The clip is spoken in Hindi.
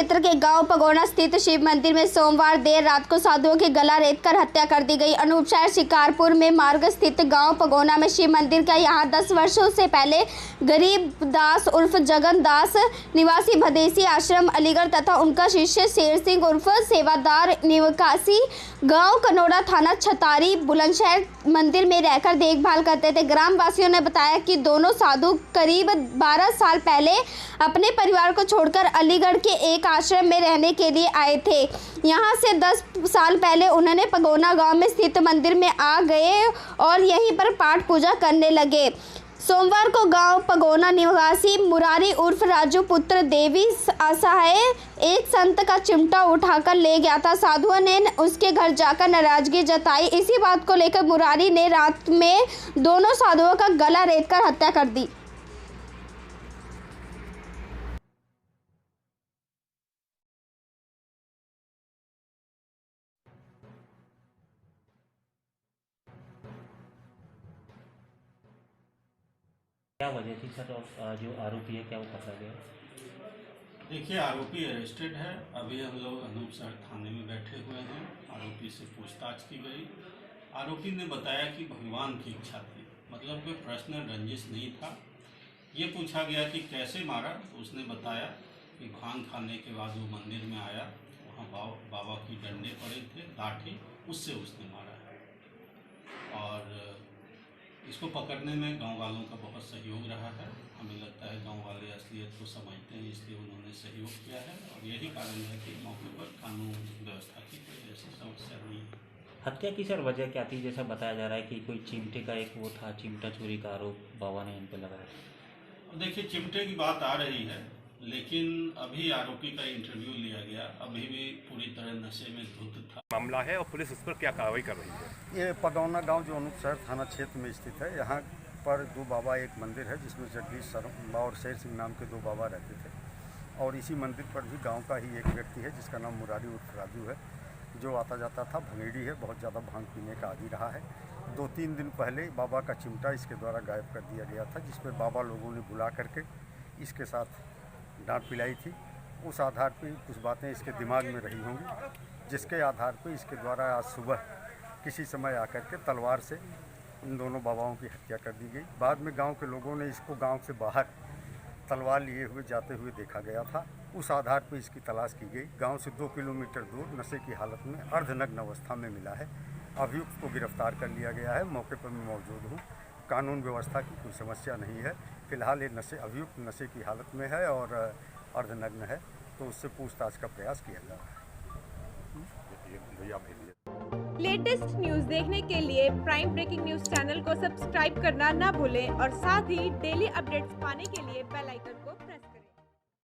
क्षेत्र के गांव पगोना स्थित शिव मंदिर में सोमवार देर रात को साधुओं की गला रेतकर हत्या कर दी गई। अनूप शहर शिकारपुर में मार्ग स्थित गांव पगोना में शिव मंदिर का यहां 10 वर्षों से पहले गरीब दास उर्फ जगन दास निवासी भदेसी आश्रम अलीगढ़ तथा उनका शिष्य शेर सिंह उर्फ सेवादार निवासी गांव कनोड़ा थाना छतारी बुलंदशहर मंदिर में रहकर देखभाल करते थे। ग्रामवासियों ने बताया कि दोनों साधु करीब 12 साल पहले अपने परिवार को छोड़कर अलीगढ़ के एक आश्रम में रहने के लिए आए थे। यहां से 10 साल पहले उन्होंने पगोना गांव में स्थित मंदिर में आ गए और यहीं पर पाठ पूजा करने लगे। सोमवार को गांव पगोना निवासी मुरारी उर्फ राजू पुत्र देवी असहाय एक संत का चिमटा उठाकर ले गया था। साधुओं ने उसके घर जाकर नाराजगी जताई। इसी बात को लेकर मुरारी ने रात में दोनों साधुओं का गला रेतकर हत्या कर दी। क्या वजह थी सर, और जो आरोपी है क्या वो पकड़ा गया? देखिए, आरोपी अरेस्टेड है। अभी हम लोग अनूप शहर थाने में बैठे हुए हैं। आरोपी से पूछताछ की गई। आरोपी ने बताया कि भगवान की इच्छा थी, मतलब कोई पर्सनल रंजिश नहीं था। ये पूछा गया कि कैसे मारा, तो उसने बताया कि भांग खाने के बाद वो मंदिर में आया, वहाँ बाबा की डंडे पड़े थे, लाठी, उससे उसने मारा है। और इसको पकड़ने में गांव वालों का बहुत सहयोग रहा है। हमें लगता है गांव वाले असलियत को समझते हैं, इसलिए उन्होंने सहयोग किया है और यही कारण है कि मौके पर कानून व्यवस्था की कोई ऐसी समस्या नहीं है। हत्या की सर वजह क्या थी? जैसा बताया जा रहा है कि कोई चिमटे का एक वो था, चिमटा चोरी का आरोप बाबा ने इन पर लगाया। देखिए, चिमटे की बात आ रही है, लेकिन अभी आरोपी का इंटरव्यू लिया गया, अभी भी पूरी तरह नशे में धुत था। मामला है और पुलिस उस पर क्या कार्रवाई कर रही है? ये पगौना गांव जो अनूप शहर थाना क्षेत्र में स्थित है, यहाँ पर 2 बाबा एक मंदिर है जिसमें जगदीश शर्मा और शेर सिंह नाम के 2 बाबा रहते थे। और इसी मंदिर पर भी गांव का ही एक व्यक्ति है जिसका नाम मुरारी उर्फ राजू है, जो आता जाता था, भंगेड़ी है, बहुत ज़्यादा भांग पीने का आदी रहा है। 2-3 दिन पहले बाबा का चिमटा इसके द्वारा गायब कर दिया गया था, जिसमें बाबा लोगों ने बुला करके इसके साथ डांट पिलाई थी। उस आधार पर कुछ बातें इसके दिमाग में रही होंगी, जिसके आधार पर इसके द्वारा आज सुबह किसी समय आकर के तलवार से इन दोनों बाबाओं की हत्या कर दी गई। बाद में गांव के लोगों ने इसको गांव से बाहर तलवार लिए हुए जाते हुए देखा गया था। उस आधार पर इसकी तलाश की गई। गांव से 2 किलोमीटर दूर नशे की हालत में अर्धनग्न अवस्था में मिला है। अभियुक्त को गिरफ्तार कर लिया गया है। मौके पर मैं मौजूद हूँ। कानून व्यवस्था की कोई समस्या नहीं है। फिलहाल ये अभियुक्त नशे की हालत में है और अर्धनग्न है, तो उससे पूछताछ का प्रयास किया जा रहा है। लेटेस्ट न्यूज देखने के लिए प्राइम ब्रेकिंग न्यूज चैनल को सब्सक्राइब करना ना भूलें और साथ ही डेली अपडेट्स पाने के लिए बेल आइकन को प्रेस